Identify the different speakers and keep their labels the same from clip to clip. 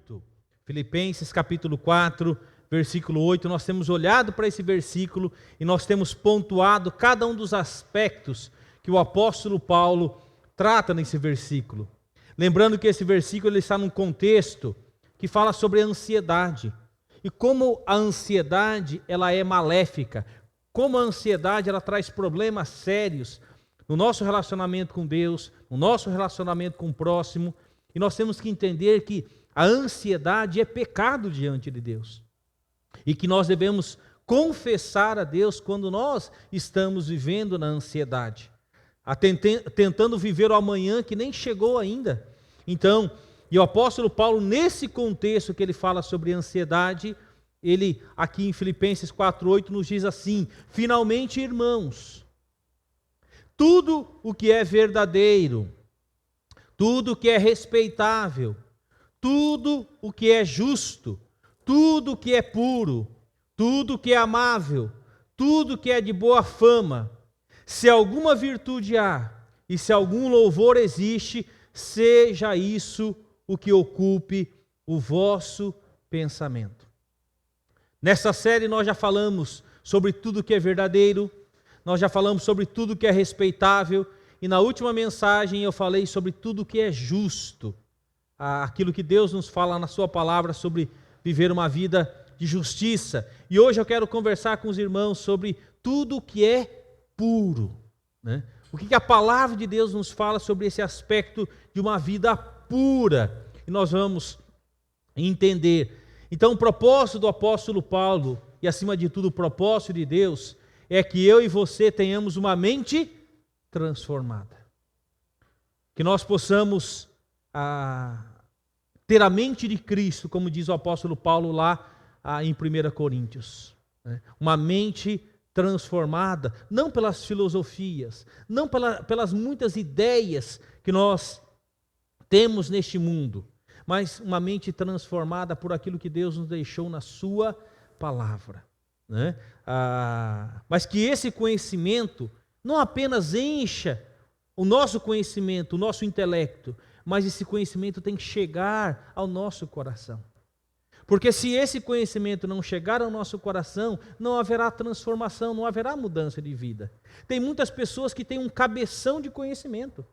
Speaker 1: 8. Filipenses capítulo 4, versículo 8. Nós temos olhado para esse versículo e nós temos pontuado cada um dos aspectos que o apóstolo Paulo trata nesse versículo. Lembrando que esse versículo ele está num contexto que fala sobre a ansiedade. E como a ansiedade ela é maléfica, como a ansiedade ela traz problemas sérios no nosso relacionamento com Deus, no nosso relacionamento com o próximo, e nós temos que entender que a ansiedade é pecado diante de Deus. E que nós devemos confessar a Deus quando nós estamos vivendo na ansiedade, tentando viver o amanhã que nem chegou ainda. Então, e o apóstolo Paulo, nesse contexto que ele fala sobre ansiedade, ele aqui em Filipenses 4:8 nos diz assim: finalmente, irmãos, tudo o que é verdadeiro, tudo o que é respeitável, tudo o que é justo, tudo o que é puro, tudo o que é amável, tudo o que é de boa fama, se alguma virtude há e se algum louvor existe, seja isso o que ocupe o vosso pensamento. Nessa série nós já falamos sobre tudo que é verdadeiro, nós já falamos sobre tudo que é respeitável, e na última mensagem eu falei sobre tudo que é justo, aquilo que Deus nos fala na sua palavra sobre viver uma vida de justiça. E hoje eu quero conversar com os irmãos sobre tudo que é puro, né? O que a palavra de Deus nos fala sobre esse aspecto de uma vida pura, e nós vamos entender. Então o propósito do apóstolo Paulo, e acima de tudo o propósito de Deus, é que eu e você tenhamos uma mente transformada. Que nós possamos ter a mente de Cristo, como diz o apóstolo Paulo lá em 1 Coríntios. Né? Uma mente transformada, não pelas filosofias, não pelas muitas ideias que nós temos neste mundo, mas uma mente transformada por aquilo que Deus nos deixou na sua palavra. Né? Mas que esse conhecimento não apenas encha o nosso conhecimento, o nosso intelecto, mas esse conhecimento tem que chegar ao nosso coração. Porque se esse conhecimento não chegar ao nosso coração, não haverá transformação, não haverá mudança de vida. Tem muitas pessoas que têm um cabeção de conhecimento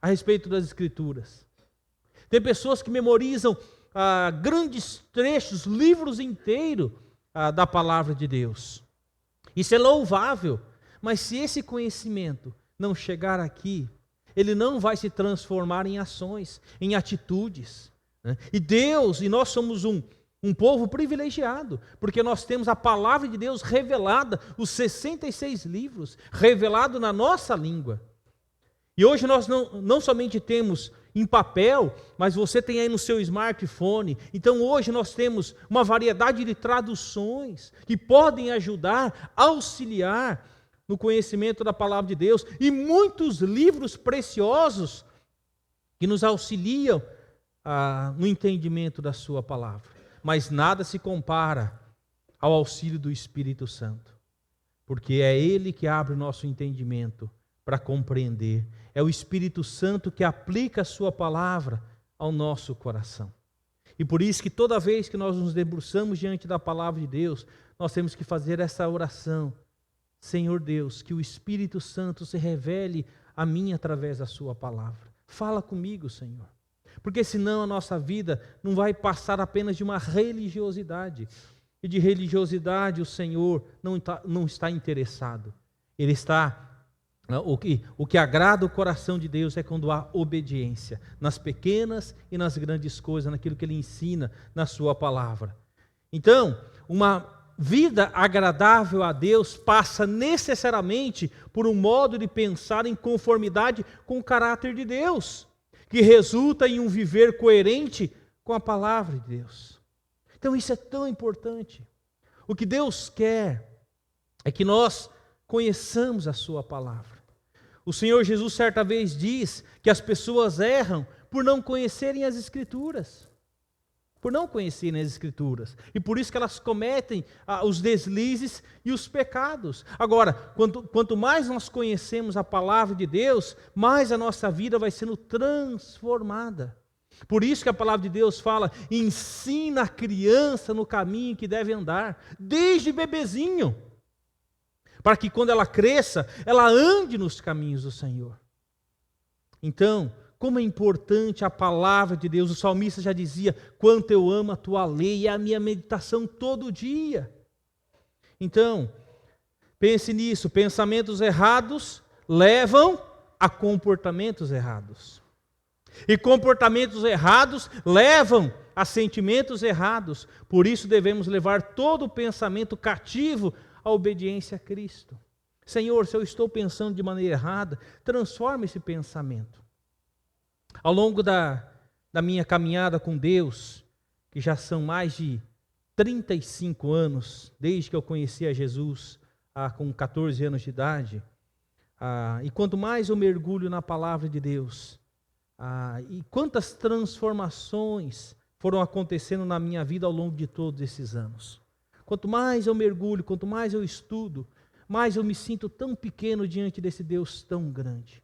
Speaker 1: a respeito das Escrituras. Tem pessoas que memorizam grandes trechos, livros inteiros da palavra de Deus. Isso é louvável, mas se esse conhecimento não chegar aqui, ele não vai se transformar em ações, em atitudes. Né? E nós somos um povo privilegiado, porque nós temos a palavra de Deus revelada, os 66 livros, revelado na nossa língua. E hoje nós não somente temos em papel, mas você tem aí no seu smartphone. Então hoje nós temos uma variedade de traduções que podem ajudar, auxiliar no conhecimento da palavra de Deus, e muitos livros preciosos que nos auxiliam no entendimento da sua palavra. Mas nada se compara ao auxílio do Espírito Santo, porque é Ele que abre o nosso entendimento para compreender. É o Espírito Santo que aplica a sua palavra ao nosso coração. E por isso que toda vez que nós nos debruçamos diante da palavra de Deus, nós temos que fazer essa oração: Senhor Deus, que o Espírito Santo se revele a mim através da sua palavra. Fala comigo, Senhor. Porque senão a nossa vida não vai passar apenas de uma religiosidade. E de religiosidade o Senhor não está interessado. Ele está... O que agrada o coração de Deus é quando há obediência, nas pequenas e nas grandes coisas, naquilo que Ele ensina na sua palavra. Então, uma vida agradável a Deus passa necessariamente por um modo de pensar em conformidade com o caráter de Deus, que resulta em um viver coerente com a palavra de Deus. Então isso é tão importante. O que Deus quer é que nós conheçamos a sua palavra. O Senhor Jesus certa vez diz que as pessoas erram por não conhecerem as Escrituras. Por não conhecerem as Escrituras. E por isso que elas cometem os deslizes e os pecados. Agora, quanto mais nós conhecemos a palavra de Deus, mais a nossa vida vai sendo transformada. Por isso que a palavra de Deus fala, ensina a criança no caminho que deve andar, desde bebezinho, para que quando ela cresça, ela ande nos caminhos do Senhor. Então, como é importante a palavra de Deus. O salmista já dizia, quanto eu amo a tua lei, é a minha meditação todo dia. Então, pense nisso, pensamentos errados levam a comportamentos errados. E comportamentos errados levam a sentimentos errados. Por isso devemos levar todo o pensamento cativo à obediência a Cristo. Senhor, se eu estou pensando de maneira errada, transforma esse pensamento. Ao longo da minha caminhada com Deus, que já são mais de 35 anos, desde que eu conheci a Jesus, com 14 anos de idade, e quanto mais eu mergulho na palavra de Deus, e quantas transformações foram acontecendo na minha vida ao longo de todos esses anos. Quanto mais eu mergulho, quanto mais eu estudo, mais eu me sinto tão pequeno diante desse Deus tão grande.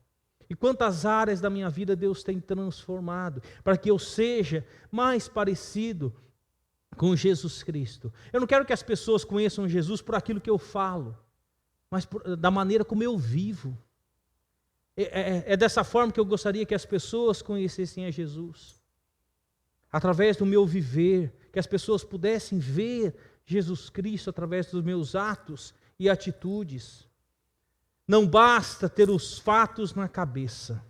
Speaker 1: E quantas áreas da minha vida Deus tem transformado, para que eu seja mais parecido com Jesus Cristo. Eu não quero que as pessoas conheçam Jesus por aquilo que eu falo, mas da maneira como eu vivo. É dessa forma que eu gostaria que as pessoas conhecessem a Jesus. Através do meu viver, que as pessoas pudessem ver Jesus Cristo através dos meus atos e atitudes. Não basta ter os fatos na cabeça,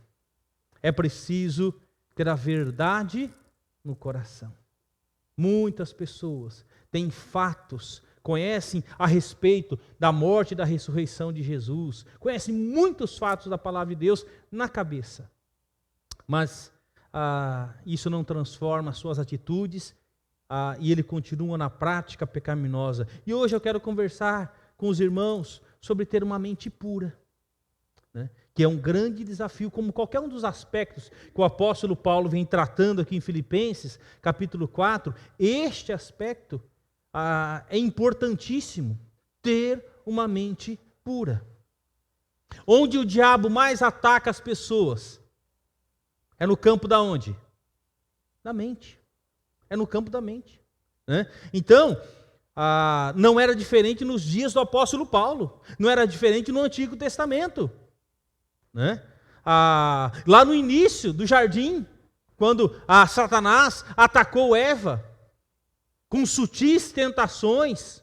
Speaker 1: é preciso ter a verdade no coração. Muitas pessoas têm fatos, conhecem a respeito da morte e da ressurreição de Jesus, conhecem muitos fatos da palavra de Deus na cabeça, mas isso não transforma as suas atitudes e ele continua na prática pecaminosa. E hoje eu quero conversar com os irmãos sobre ter uma mente pura, né? Que é um grande desafio, como qualquer um dos aspectos que o apóstolo Paulo vem tratando aqui em Filipenses, capítulo 4, este aspecto é importantíssimo, ter uma mente pura. Onde o diabo mais ataca as pessoas? É no campo da onde? Da mente. É no campo da mente, né? Então, não era diferente nos dias do apóstolo Paulo, não era diferente no Antigo Testamento, né? Lá no início do jardim, quando Satanás atacou Eva com sutis tentações,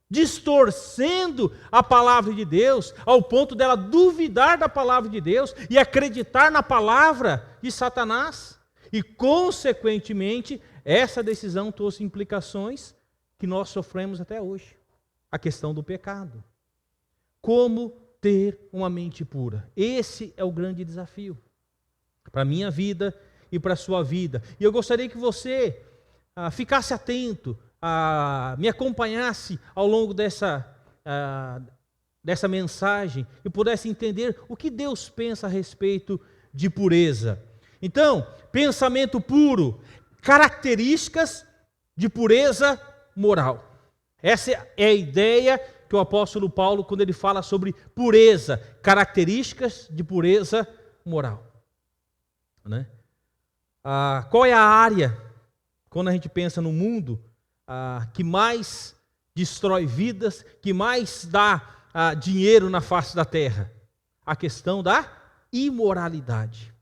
Speaker 1: distorcendo a palavra de Deus, ao ponto dela duvidar da palavra de Deus e acreditar na palavra de Satanás, e consequentemente essa decisão trouxe implicações que nós sofremos até hoje. A questão do pecado. Como ter uma mente pura? Esse é o grande desafio para a minha vida e para a sua vida. E eu gostaria que você ficasse atento, me acompanhasse ao longo dessa mensagem e pudesse entender o que Deus pensa a respeito de pureza. Então, pensamento puro, características de pureza moral. Essa é a ideia que o apóstolo Paulo, quando ele fala sobre pureza, características de pureza moral, né? Qual é a área, quando a gente pensa no mundo, que mais destrói vidas, que mais dá dinheiro na face da terra? A questão da imoralidade,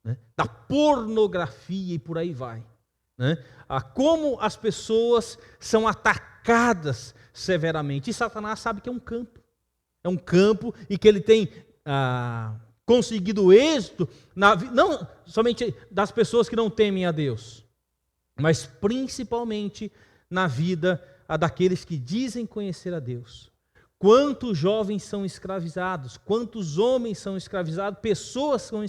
Speaker 1: né? Da pornografia e por aí vai, né? Como as pessoas são atacadas severamente. E Satanás sabe que é um campo e que ele tem conseguido êxito, não somente das pessoas que não temem a Deus, mas principalmente na vida daqueles que dizem conhecer a Deus. Quantos jovens são escravizados, quantos homens são escravizados, pessoas são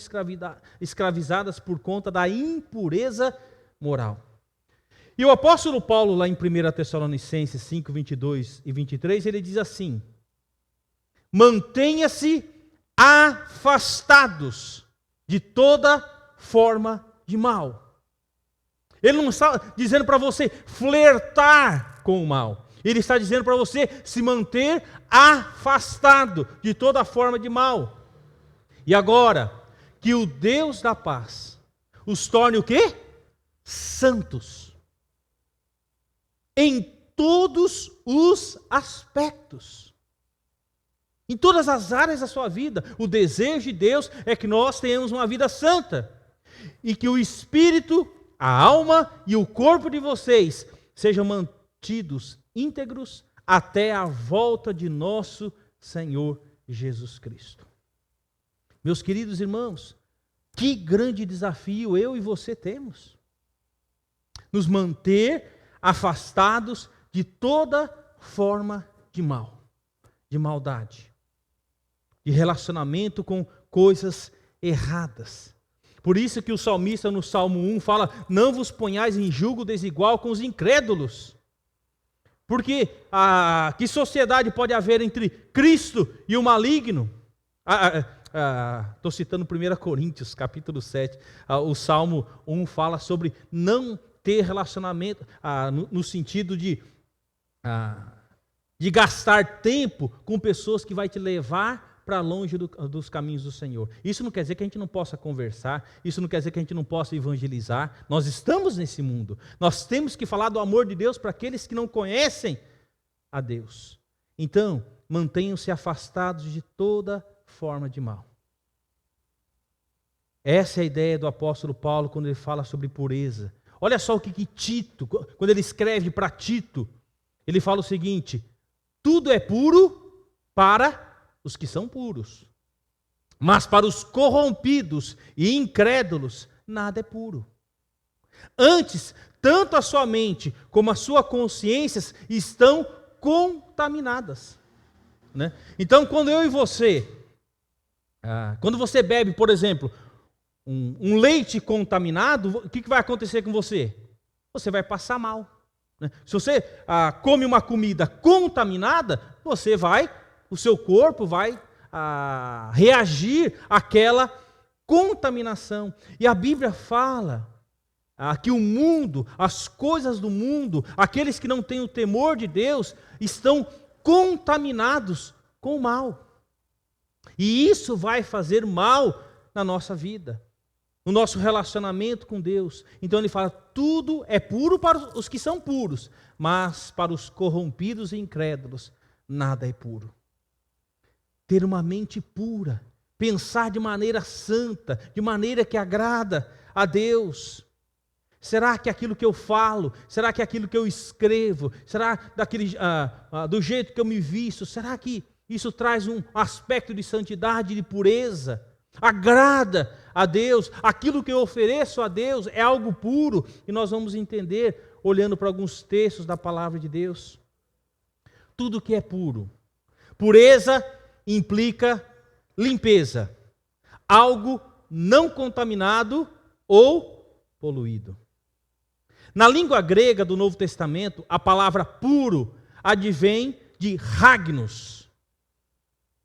Speaker 1: escravizadas por conta da impureza moral. E o apóstolo Paulo, lá em 1 Tessalonicenses 5, 22 e 23, ele diz assim: mantenha-se afastados de toda forma de mal. Ele não está dizendo para você flertar com o mal. Ele está dizendo para você se manter afastado de toda forma de mal. E agora, que o Deus da paz, os torne o quê? Santos. Em todos os aspectos. Em todas as áreas da sua vida. O desejo de Deus é que nós tenhamos uma vida santa. E que o espírito, a alma e o corpo de vocês sejam mantidos íntegros até a volta de nosso Senhor Jesus Cristo. Meus queridos irmãos, que grande desafio eu e você temos. Nos manter afastados de toda forma de mal, de maldade, de relacionamento com coisas erradas. Por isso que o salmista no Salmo 1 fala, não vos ponhais em julgo desigual com os incrédulos. Porque que sociedade pode haver entre Cristo e o maligno? Estou citando 1 Coríntios, capítulo 7. O Salmo 1 fala sobre não ter relacionamento, no sentido de gastar tempo com pessoas que vai te levar para longe dos caminhos do Senhor. Isso não quer dizer que a gente não possa conversar, isso não quer dizer que a gente não possa evangelizar. Nós estamos nesse mundo. Nós temos que falar do amor de Deus para aqueles que não conhecem a Deus. Então, mantenham-se afastados de toda forma de mal. Essa é a ideia do apóstolo Paulo quando ele fala sobre pureza. Olha só o que Tito, quando ele escreve para Tito, ele fala o seguinte: tudo é puro para os que são puros, mas para os corrompidos e incrédulos, nada é puro. Antes, tanto a sua mente como a sua consciência estão contaminadas. Né? Então, quando eu e você, quando você bebe, por exemplo, um leite contaminado, o que vai acontecer com você? Você vai passar mal. Né? Se você come uma comida contaminada, o seu corpo vai reagir àquela contaminação. E a Bíblia fala que o mundo, as coisas do mundo, aqueles que não têm o temor de Deus, estão contaminados com o mal. E isso vai fazer mal na nossa vida, no nosso relacionamento com Deus. Então ele fala, tudo é puro para os que são puros, mas para os corrompidos e incrédulos, nada é puro. Ter uma mente pura, pensar de maneira santa, de maneira que agrada a Deus. Será que aquilo que eu falo, será que aquilo que eu escrevo, será do jeito que eu me visto, será que isso traz um aspecto de santidade, de pureza? Agrada a Deus? Aquilo que eu ofereço a Deus é algo puro? E nós vamos entender olhando para alguns textos da palavra de Deus. Tudo que é puro. Pureza implica limpeza, algo não contaminado ou poluído. Na língua grega do Novo Testamento, a palavra puro advém de ragnos.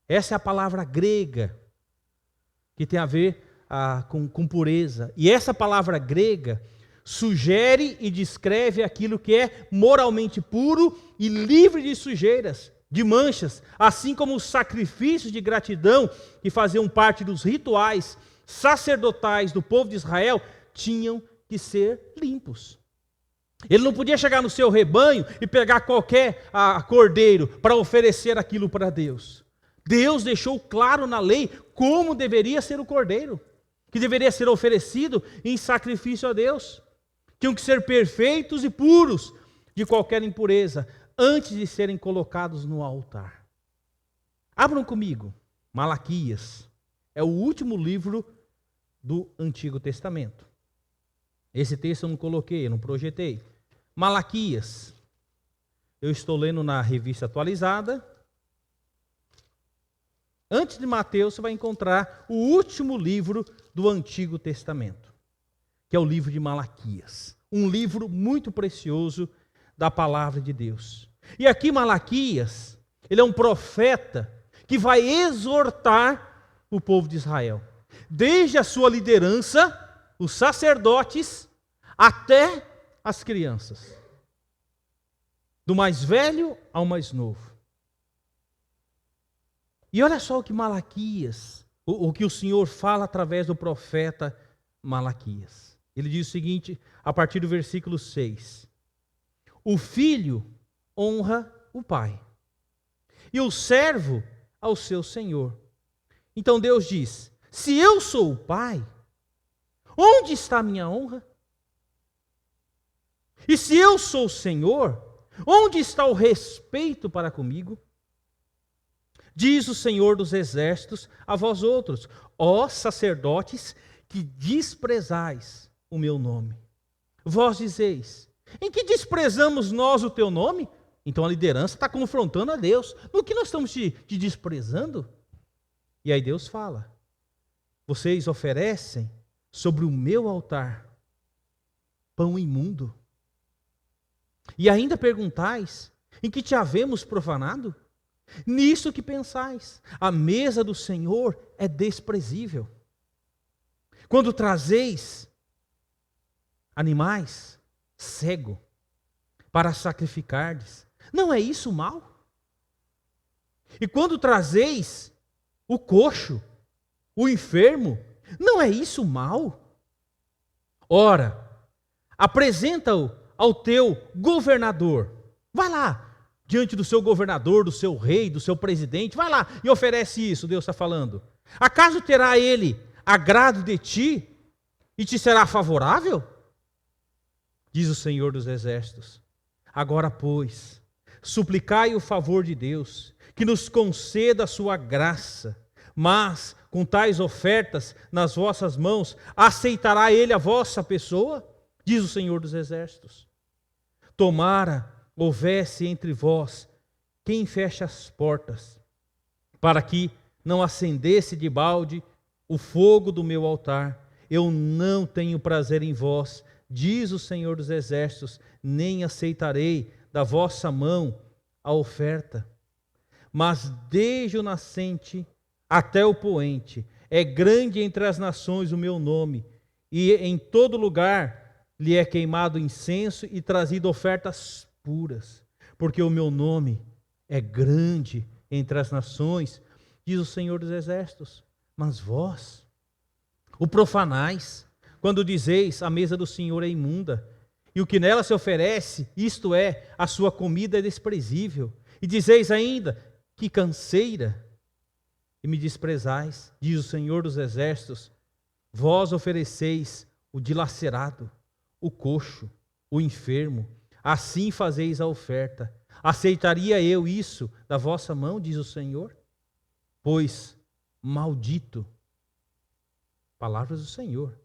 Speaker 1: Essa é a palavra grega que tem a ver com pureza. E essa palavra grega sugere e descreve aquilo que é moralmente puro e livre de sujeiras, de manchas, assim como os sacrifícios de gratidão que faziam parte dos rituais sacerdotais do povo de Israel tinham que ser limpos. Ele não podia chegar no seu rebanho e pegar qualquer cordeiro para oferecer aquilo para Deus. Deus deixou claro na lei como deveria ser o cordeiro, que deveria ser oferecido em sacrifício a Deus. Tinham que ser perfeitos e puros de qualquer impureza, antes de serem colocados no altar. Abram comigo, Malaquias. É o último livro do Antigo Testamento. Esse texto eu não coloquei, eu não projetei. Malaquias. Eu estou lendo na revista atualizada. Antes de Mateus, você vai encontrar o último livro do Antigo Testamento, que é o livro de Malaquias. Um livro muito precioso da palavra de Deus. E aqui Malaquias, ele é um profeta que vai exortar o povo de Israel. Desde a sua liderança, os sacerdotes, até as crianças. Do mais velho ao mais novo. E olha só o que Malaquias, o que o Senhor fala através do profeta Malaquias. Ele diz o seguinte, a partir do versículo 6. O filho honra o pai, e o servo ao seu senhor. Então Deus diz, se eu sou o pai, onde está a minha honra? E se eu sou o Senhor, onde está o respeito para comigo? Diz o Senhor dos Exércitos a vós outros, ó sacerdotes, que desprezais o meu nome. Vós dizeis, em que desprezamos nós o teu nome? Então a liderança está confrontando a Deus. No que nós estamos te desprezando? E aí Deus fala, vocês oferecem sobre o meu altar pão imundo. E ainda perguntais, em que te havemos profanado? Nisso que pensais, a mesa do Senhor é desprezível. Quando trazeis animais cego para sacrificardes, não é isso mal? E quando trazeis o coxo, o enfermo, não é isso mal? Ora, apresenta-o ao teu governador. Vai lá, diante do seu governador, do seu rei, do seu presidente, vai lá e oferece isso, Deus está falando. Acaso terá ele agrado de ti e te será favorável? Diz o Senhor dos Exércitos. Agora, pois, suplicai o favor de Deus, que nos conceda a sua graça, mas com tais ofertas nas vossas mãos, aceitará ele a vossa pessoa? Diz o Senhor dos Exércitos. Tomara houvesse entre vós quem fecha as portas, para que não acendesse de balde o fogo do meu altar. Eu não tenho prazer em vós, diz o Senhor dos Exércitos, nem aceitarei da vossa mão a oferta. Mas desde o nascente até o poente, é grande entre as nações o meu nome, e em todo lugar lhe é queimado incenso e trazido ofertas puras, porque o meu nome é grande entre as nações, diz o Senhor dos Exércitos. Mas vós o profanais, quando dizeis, a mesa do Senhor é imunda, e o que nela se oferece, isto é, a sua comida é desprezível, e dizeis ainda, que canseira, e me desprezais, diz o Senhor dos Exércitos. Vós ofereceis o dilacerado, o coxo, o enfermo, assim fazeis a oferta. Aceitaria eu isso da vossa mão, diz o Senhor? Pois maldito, palavras do Senhor,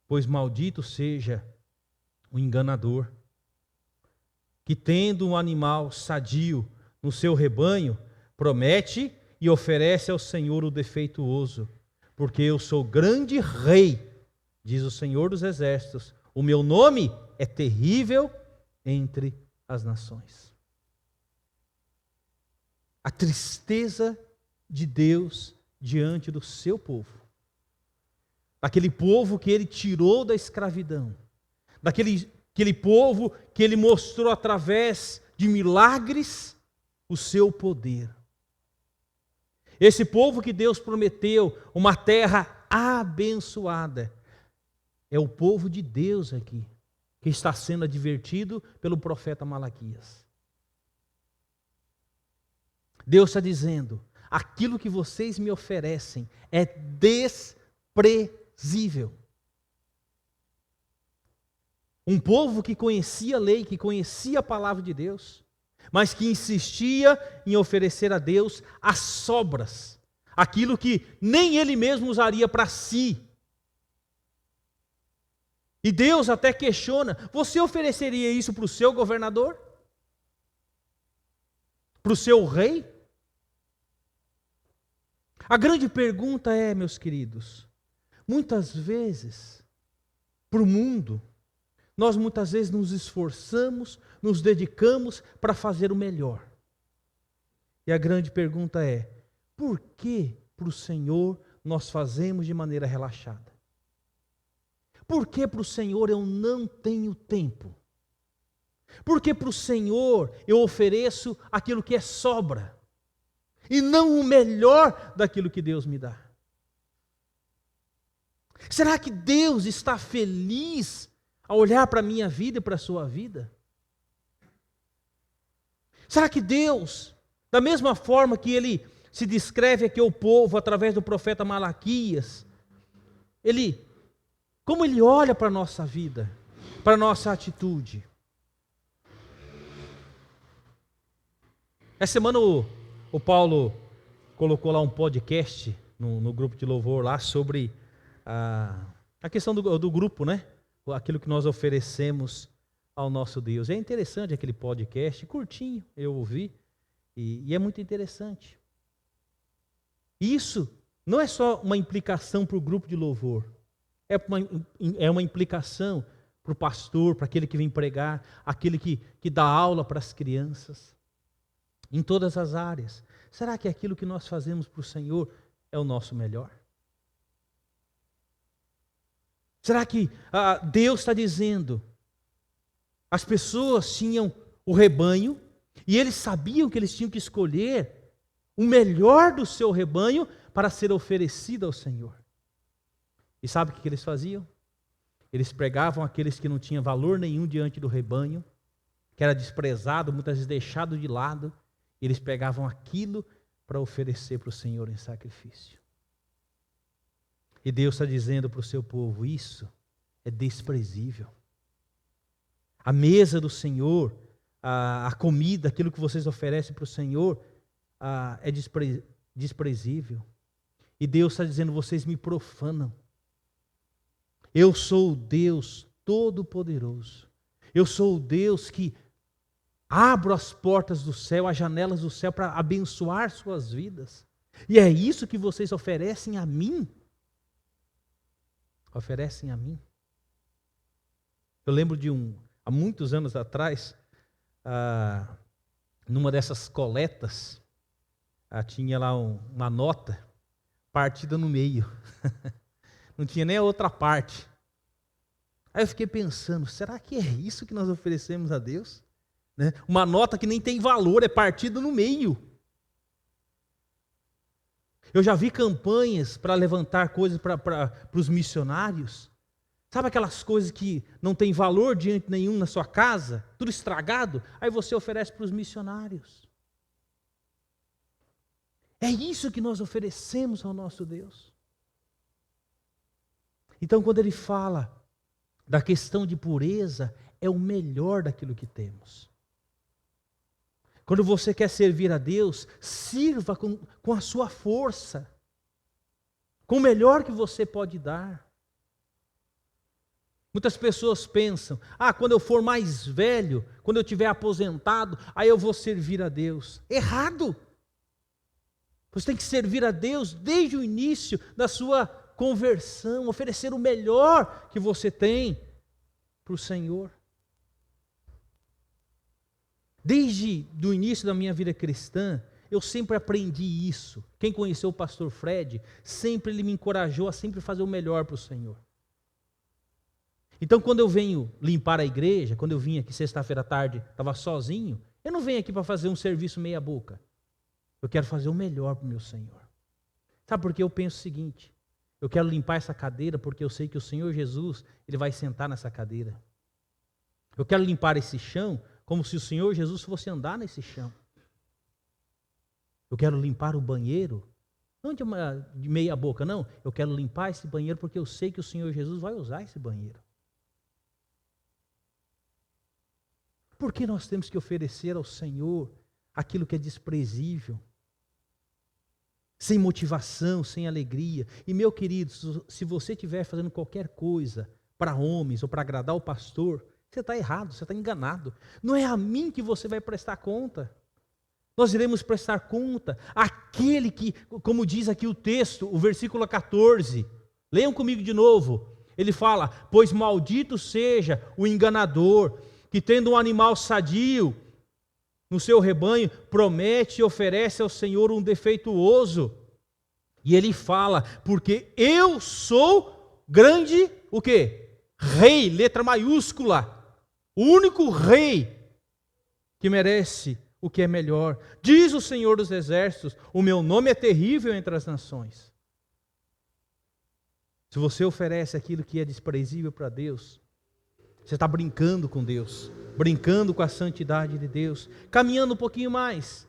Speaker 1: pois maldito seja o enganador, que tendo um animal sadio no seu rebanho, promete e oferece ao Senhor o defeituoso, porque eu sou grande rei, diz o Senhor dos Exércitos, o meu nome é terrível entre as nações. A tristeza de Deus diante do seu povo, daquele povo que ele tirou da escravidão, daquele povo que ele mostrou através de milagres o seu poder. Esse povo que Deus prometeu uma terra abençoada, é o povo de Deus aqui, que está sendo advertido pelo profeta Malaquias. Deus está dizendo, aquilo que vocês me oferecem é desprezível. Um povo que conhecia a lei, que conhecia a palavra de Deus, mas que insistia em oferecer a Deus as sobras, aquilo que nem ele mesmo usaria para si. E Deus até questiona, você ofereceria isso para o seu governador? Para o seu rei? A grande pergunta é, meus queridos, muitas vezes, para o mundo, nós muitas vezes nos esforçamos, nos dedicamos para fazer o melhor. E a grande pergunta é, por que para o Senhor nós fazemos de maneira relaxada? Por que para o Senhor eu não tenho tempo? Por que para o Senhor eu ofereço aquilo que é sobra? E não o melhor daquilo que Deus me dá? Será que Deus está feliz ao olhar para a minha vida e para a sua vida? Será que Deus, da mesma forma que Ele se descreve aqui ao povo através do profeta Malaquias, como Ele olha para a nossa vida, para a nossa atitude? Essa semana o Paulo colocou lá um podcast no grupo de louvor lá sobre a questão do grupo, né? Aquilo que nós oferecemos ao nosso Deus. É interessante aquele podcast, curtinho, eu ouvi, e é muito interessante. Isso não é só uma implicação para o grupo de louvor, é uma implicação para o pastor, para aquele que vem pregar, aquele que dá aula para as crianças, em todas as áreas. Será que aquilo que nós fazemos para o Senhor é o nosso melhor? Será que Deus está dizendo, as pessoas tinham o rebanho, e eles sabiam que eles tinham que escolher o melhor do seu rebanho para ser oferecido ao Senhor. E sabe o que eles faziam? Eles pregavam aqueles que não tinham valor nenhum diante do rebanho, que era desprezado, muitas vezes deixado de lado, e eles pegavam aquilo para oferecer para o Senhor em sacrifício. E Deus está dizendo para o seu povo, isso é desprezível. A mesa do Senhor, a comida, aquilo que vocês oferecem para o Senhor, é desprezível. E Deus está dizendo, vocês me profanam. Eu sou o Deus Todo-Poderoso. Eu sou o Deus que abro as portas do céu, as janelas do céu para abençoar suas vidas. E é isso que vocês oferecem a mim. Oferecem a mim. Eu lembro há muitos anos atrás, numa dessas coletas, tinha lá uma nota partida no meio. Não tinha nem a outra parte. Aí eu fiquei pensando, será que é isso que nós oferecemos a Deus? Né? Uma nota que nem tem valor, é partida no meio. Eu já vi campanhas para levantar coisas para os missionários. Sabe aquelas coisas que não tem valor diante nenhum na sua casa? Tudo estragado? Aí você oferece para os missionários. É isso que nós oferecemos ao nosso Deus. Então, quando Ele fala da questão de pureza, é o melhor daquilo que temos. Quando você quer servir a Deus, sirva com a sua força, com o melhor que você pode dar. Muitas pessoas pensam, quando eu for mais velho, quando eu tiver aposentado, aí eu vou servir a Deus. Errado! Você tem que servir a Deus desde o início da sua conversão, oferecer o melhor que você tem para o Senhor. Desde o início da minha vida cristã, eu sempre aprendi isso. Quem conheceu o pastor Fred, sempre ele me encorajou a sempre fazer o melhor para o Senhor. Então, quando eu venho limpar a igreja, quando eu vim aqui sexta-feira à tarde, estava sozinho, eu não venho aqui para fazer um serviço meia boca. Eu quero fazer o melhor para o meu Senhor. Sabe por que eu penso o seguinte? Eu quero limpar essa cadeira porque eu sei que o Senhor Jesus, Ele vai sentar nessa cadeira. Eu quero limpar esse chão como se o Senhor Jesus fosse andar nesse chão. Eu quero limpar o banheiro, não de meia boca, não. Eu quero limpar esse banheiro porque eu sei que o Senhor Jesus vai usar esse banheiro. Por que nós temos que oferecer ao Senhor aquilo que é desprezível? Sem motivação, sem alegria. E meu querido, se você estiver fazendo qualquer coisa para homens ou para agradar o pastor, você está errado, você está enganado. Não é a mim que você vai prestar conta. Nós iremos prestar conta àquele que, como diz aqui o texto, o versículo 14. Leiam comigo de novo. Ele fala, pois maldito seja o enganador, que tendo um animal sadio no seu rebanho, promete e oferece ao Senhor um defeituoso. E ele fala, porque eu sou grande, o quê? Rei, letra maiúscula. O único rei que merece o que é melhor. Diz o Senhor dos Exércitos, o meu nome é terrível entre as nações. se você oferece aquilo que é desprezível para Deus, você está brincando com Deus, brincando com a santidade de Deus, caminhando um pouquinho mais.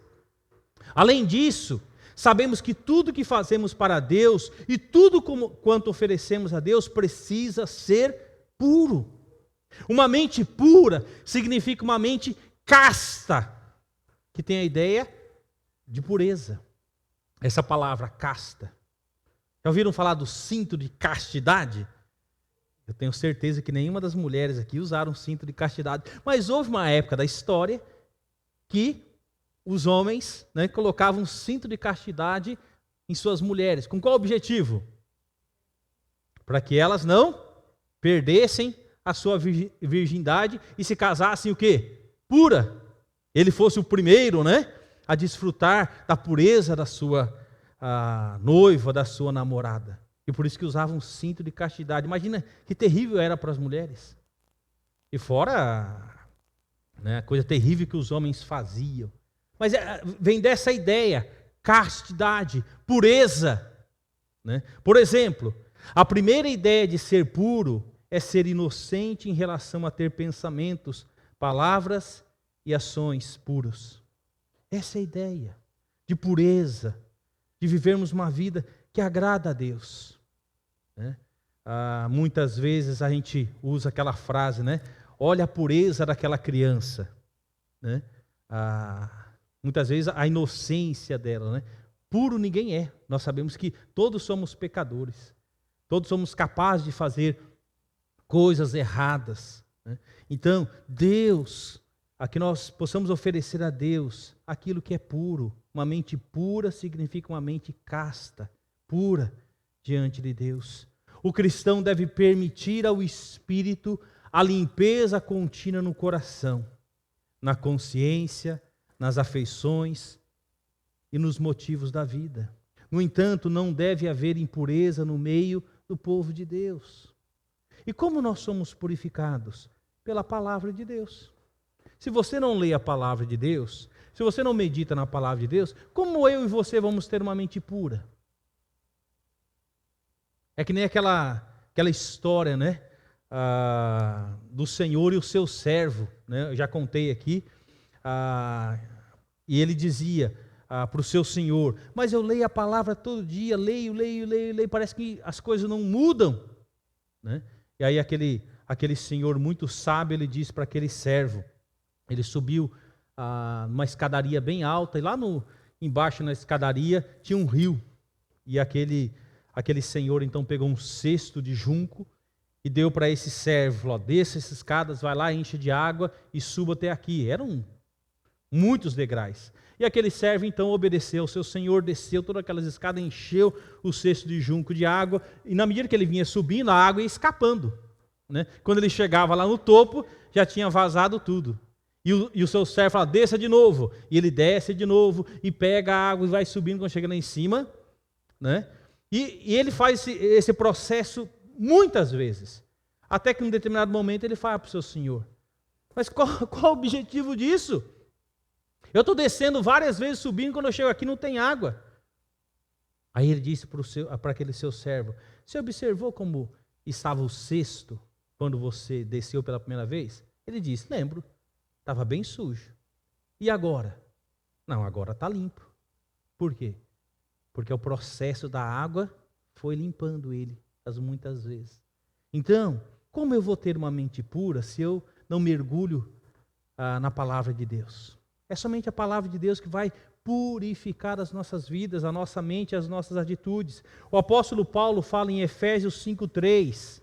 Speaker 1: Além disso, sabemos que tudo que fazemos para Deus e tudo quanto oferecemos a Deus precisa ser puro. Uma mente pura significa uma mente casta, que tem a ideia de pureza. Essa palavra casta. Já ouviram falar do cinto de castidade? Eu tenho certeza que nenhuma das mulheres aqui usaram cinto de castidade. Mas houve uma época da história que os homens, né, colocavam um cinto de castidade em suas mulheres. Com qual objetivo? Para que elas não perdessem a sua virgindade e se casassem o quê? Pura. Ele fosse o primeiro, né, a desfrutar da pureza da sua noiva, da sua namorada. E por isso que usavam um cinto de castidade. Imagina que terrível era para as mulheres. E fora, né, a coisa terrível que os homens faziam. Mas vem dessa ideia, castidade, pureza. Né? Por exemplo, a primeira ideia de ser puro é ser inocente em relação a ter pensamentos, palavras e ações puros. Essa é a ideia de pureza, de vivermos uma vida que agrada a Deus. Né? Muitas vezes a gente usa aquela frase, né? Olha a pureza daquela criança. Né? Muitas vezes a inocência dela. Né? Puro ninguém é. Nós sabemos que todos somos pecadores. Todos somos capazes de fazer coisas erradas. Né? Então, Deus, a que nós possamos oferecer a Deus aquilo que é puro. Uma mente pura significa uma mente casta, pura diante de Deus. O cristão deve permitir ao Espírito a limpeza contínua no coração, na consciência, nas afeições e nos motivos da vida. No entanto, não deve haver impureza no meio do povo de Deus. E como nós somos purificados? Pela palavra de Deus. Se você não lê a palavra de Deus, se você não medita na palavra de Deus, como eu e você vamos ter uma mente pura? É que nem aquela história, né? Do Senhor e o seu servo, né? Eu já contei aqui. E ele dizia para o seu Senhor: mas eu leio a palavra todo dia, leio, parece que as coisas não mudam. Né? E aí aquele senhor muito sábio, ele disse para aquele servo, ele subiu numa escadaria bem alta, e lá embaixo na escadaria tinha um rio, e aquele senhor então pegou um cesto de junco e deu para esse servo, falou: desça essas escadas, vai lá, enche de água e suba até aqui. Eram muitos degraus. E aquele servo então obedeceu ao seu senhor, desceu todas aquelas escadas, encheu o cesto de junco de água, e na medida que ele vinha subindo, a água ia escapando. Né? Quando ele chegava lá no topo, já tinha vazado tudo. E o seu servo fala: desça de novo. E ele desce de novo, e pega a água e vai subindo quando chega lá em cima. Né? E ele faz esse processo muitas vezes. Até que em um determinado momento ele fala para o seu senhor: mas qual o objetivo disso? Eu estou descendo várias vezes, subindo, quando eu chego aqui não tem água. Aí ele disse para aquele seu servo: você observou como estava o cesto quando você desceu pela primeira vez? Ele disse: lembro, estava bem sujo. E agora? Não, agora está limpo. Por quê? Porque o processo da água foi limpando ele muitas vezes. Então, como eu vou ter uma mente pura se eu não mergulho na palavra de Deus? É somente a palavra de Deus que vai purificar as nossas vidas, a nossa mente, as nossas atitudes. O apóstolo Paulo fala em Efésios 5:3.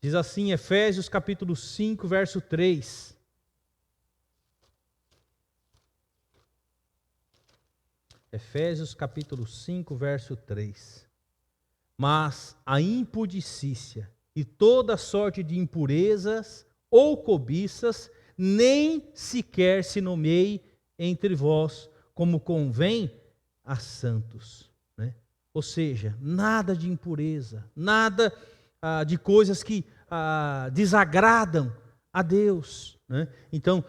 Speaker 1: Diz assim, Efésios capítulo 5, verso 3. Efésios capítulo 5, verso 3. Mas a impudicícia e toda sorte de impurezas ou cobiças nem sequer se nomeie entre vós, como convém a santos. Né? Ou seja, nada de impureza, nada de coisas que desagradam a Deus. Né? Então,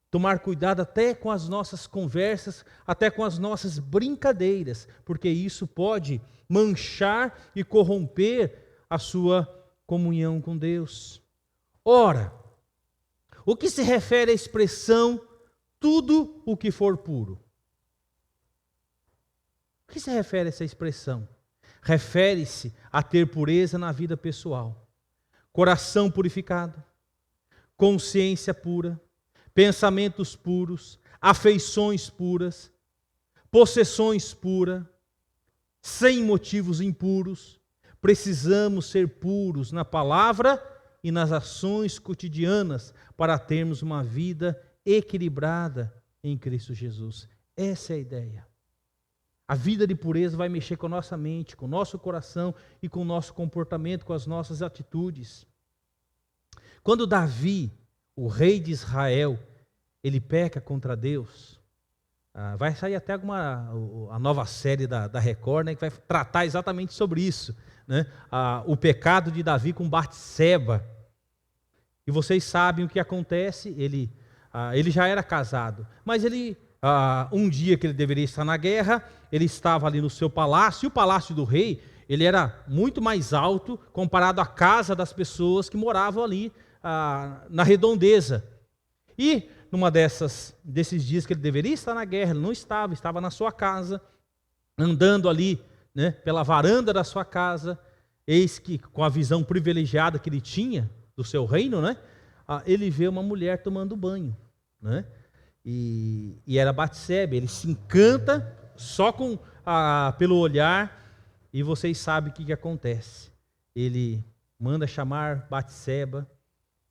Speaker 1: tomar cuidado até com as nossas conversas, até com as nossas brincadeiras, porque isso pode manchar e corromper a sua comunhão com Deus. Ora, o que se refere à expressão tudo o que for puro? O que se refere a essa expressão? Refere-se a ter pureza na vida pessoal, coração purificado, consciência pura, pensamentos puros, afeições puras, possessões puras, sem motivos impuros. Precisamos ser puros na palavra e nas ações cotidianas para termos uma vida equilibrada em Cristo Jesus. Essa é a ideia. A vida de pureza vai mexer com a nossa mente, com o nosso coração e com o nosso comportamento, com as nossas atitudes. Quando Davi, o rei de Israel, ele peca contra Deus, vai sair até a nova série da Record, né, que vai tratar exatamente sobre isso, né? O pecado de Davi com Batseba. E vocês sabem o que acontece, ele já era casado, mas um dia que ele deveria estar na guerra, ele estava ali no seu palácio, e o palácio do rei, ele era muito mais alto comparado à casa das pessoas que moravam ali na redondeza. E numa desses dias que ele deveria estar na guerra, ele não estava na sua casa, andando ali, né, pela varanda da sua casa, eis que com a visão privilegiada que ele tinha do seu reino, né, ele vê uma mulher tomando banho, né, e era Batseba. Ele se encanta só pelo olhar, e vocês sabem o que acontece. Ele manda chamar Batseba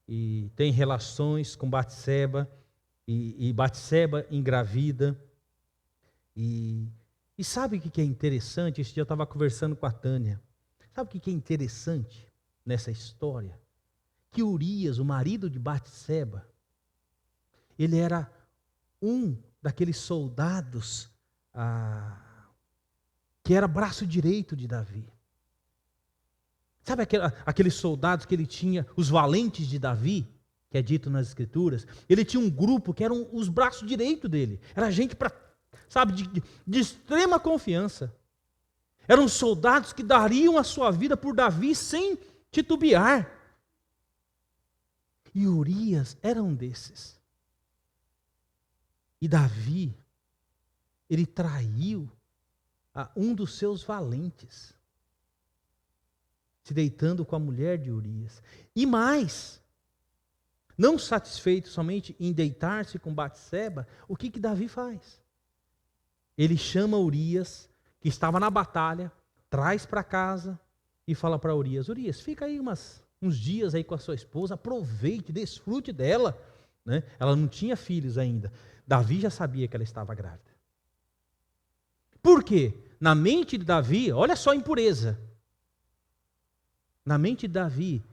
Speaker 1: e tem relações com Batseba, e Batseba engravida. E sabe o que é interessante? Esse dia eu estava conversando com a Tânia. Sabe o que é interessante nessa história? Que Urias, o marido de Batseba, ele era um daqueles soldados que era braço direito de Davi. Sabe aqueles soldados que ele tinha, os valentes de Davi, que é dito nas Escrituras? Ele tinha um grupo que eram os braços direitos dele. Era gente de extrema confiança. Eram soldados que dariam a sua vida por Davi sem titubear. E Urias era um desses. E Davi, ele traiu um dos seus valentes, se deitando com a mulher de Urias. E mais, não satisfeito somente em deitar-se com Batseba, o que Davi faz? Ele chama Urias, que estava na batalha, traz para casa e fala para Urias: Urias, fica aí uns dias aí com a sua esposa, aproveite, desfrute dela, né? Ela não tinha filhos ainda. Davi já sabia que ela estava grávida. Por quê? Na mente de Davi, olha só a impureza. Na mente de Davi,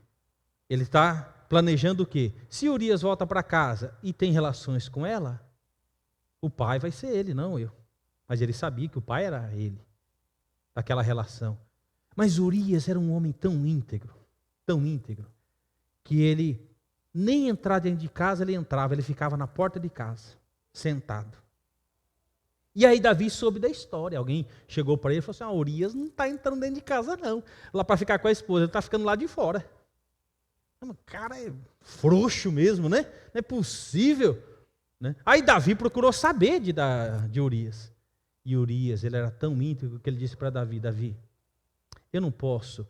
Speaker 1: ele está planejando o quê? Se Urias volta para casa e tem relações com ela, o pai vai ser ele, não eu. Mas ele sabia que o pai era ele, daquela relação. Mas Urias era um homem tão íntegro, que ele nem entrar dentro de casa ele entrava, ele ficava na porta de casa, sentado. E aí Davi soube da história. Alguém chegou para ele e falou assim: Urias não está entrando dentro de casa não, lá para ficar com a esposa, ele está ficando lá de fora. O cara é frouxo mesmo, né? Não é possível, né? Aí Davi procurou saber de Urias. E Urias, ele era tão íntegro que ele disse para Davi: Davi, eu não posso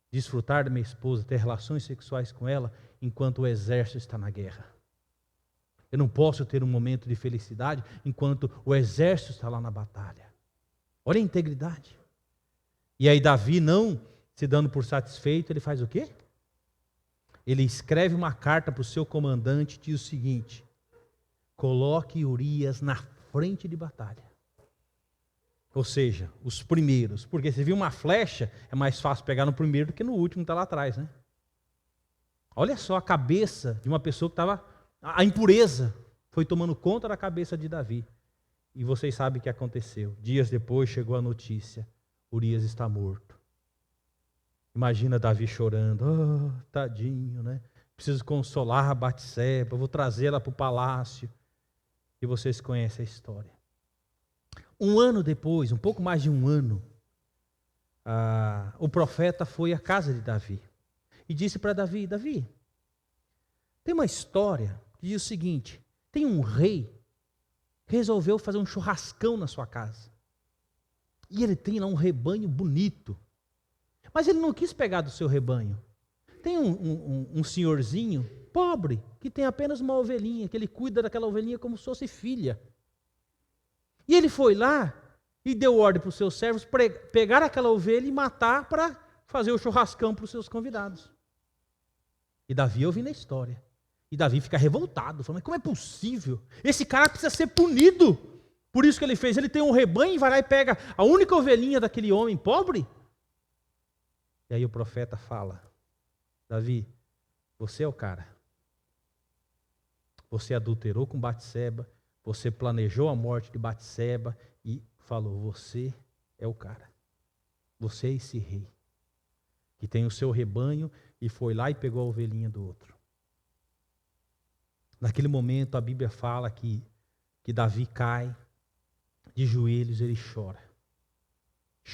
Speaker 1: desfrutar da minha esposa, ter relações sexuais com ela, enquanto o exército está na guerra. Eu não posso ter um momento de felicidade enquanto o exército está lá na batalha. Olha a integridade. E aí Davi, não se dando por satisfeito, ele faz o quê? Ele escreve uma carta para o seu comandante, diz o seguinte: coloque Urias na frente de batalha. Ou seja, os primeiros. Porque se viu uma flecha, é mais fácil pegar no primeiro do que no último que está lá atrás, né? Olha só a cabeça de uma pessoa que estava... A impureza foi tomando conta da cabeça de Davi. E vocês sabem o que aconteceu. Dias depois chegou a notícia: Urias está morto. Imagina Davi chorando: oh, tadinho, né? Preciso consolar a Batseba, vou trazê-la para o palácio. E vocês conhecem a história. Um ano depois, um pouco mais de um ano, o profeta foi à casa de Davi e disse para Davi: Davi, tem uma história que diz o seguinte: tem um rei que resolveu fazer um churrascão na sua casa. E ele tem lá um rebanho bonito. Mas ele não quis pegar do seu rebanho. Tem um senhorzinho pobre que tem apenas uma ovelhinha, que ele cuida daquela ovelhinha como se fosse filha. E ele foi lá e deu ordem para os seus servos pegar aquela ovelha e matar para fazer o churrascão para os seus convidados. E Davi ouvindo a história. E Davi fica revoltado, falando: mas como é possível? Esse cara precisa ser punido. Por isso que ele fez. Ele tem um rebanho e vai lá e pega a única ovelhinha daquele homem pobre. E aí o profeta fala: Davi, você é o cara. Você adulterou com Batseba, você planejou a morte de Batseba e falou: você é o cara. Você é esse rei que tem o seu rebanho e foi lá e pegou a ovelhinha do outro. Naquele momento a Bíblia fala que Davi cai de joelhos, ele chora.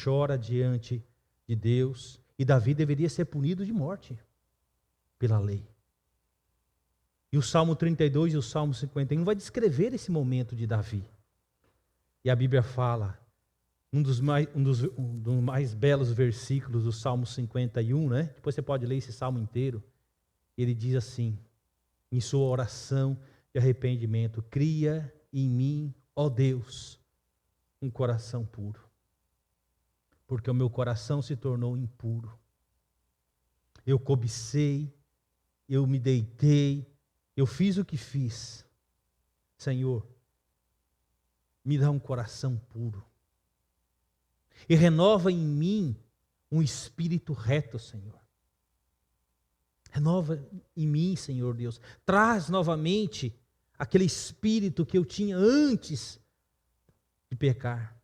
Speaker 1: Chora diante de Deus. E Davi deveria ser punido de morte pela lei. E o Salmo 32 e o Salmo 51 vai descrever esse momento de Davi. E a Bíblia fala, um dos mais belos versículos do Salmo 51, né? Depois você pode ler esse salmo inteiro. Ele diz assim, em sua oração de arrependimento: cria em mim, ó Deus, um coração puro, porque o meu coração se tornou impuro. Eu cobicei, eu me deitei, eu fiz o que fiz. Senhor, me dá um coração puro. E renova em mim um espírito reto, Senhor. Renova em mim, Senhor Deus. Traz novamente aquele espírito que eu tinha antes de pecar.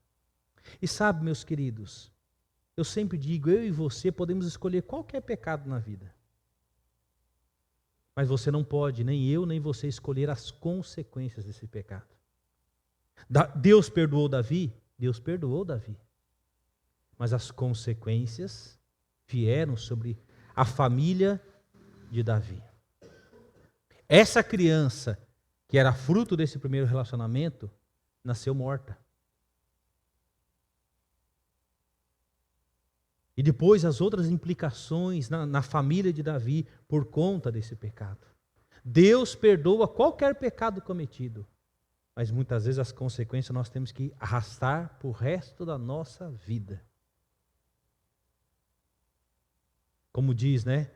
Speaker 1: E sabe, meus queridos, eu sempre digo, eu e você podemos escolher qualquer pecado na vida. Mas você não pode, nem eu, nem você, escolher as consequências desse pecado. Deus perdoou Davi? Deus perdoou Davi. Mas as consequências vieram sobre a família de Davi. Essa criança, que era fruto desse primeiro relacionamento, nasceu morta. E depois as outras implicações na família de Davi por conta desse pecado. Deus perdoa qualquer pecado cometido, mas muitas vezes as consequências nós temos que arrastar para o resto da nossa vida. Como diz, né?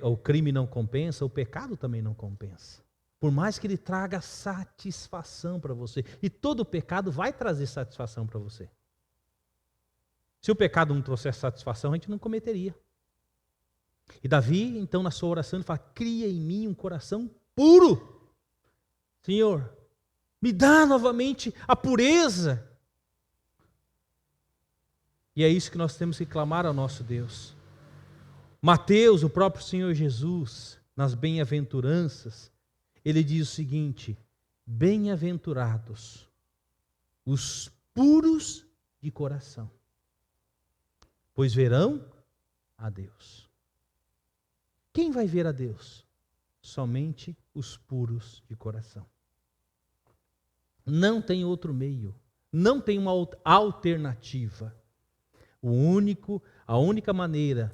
Speaker 1: O crime não compensa, o pecado também não compensa. Por mais que ele traga satisfação para você. E todo pecado vai trazer satisfação para você. Se o pecado não trouxesse satisfação, a gente não cometeria. E Davi, então, na sua oração, ele fala: cria em mim um coração puro. Senhor, me dá novamente a pureza. E é isso que nós temos que clamar ao nosso Deus. Mateus, o próprio Senhor Jesus, nas bem-aventuranças, ele diz o seguinte: bem-aventurados os puros de coração, pois verão a Deus. Quem vai ver a Deus? Somente os puros de coração. Não tem outro meio, não tem uma alternativa. A única maneira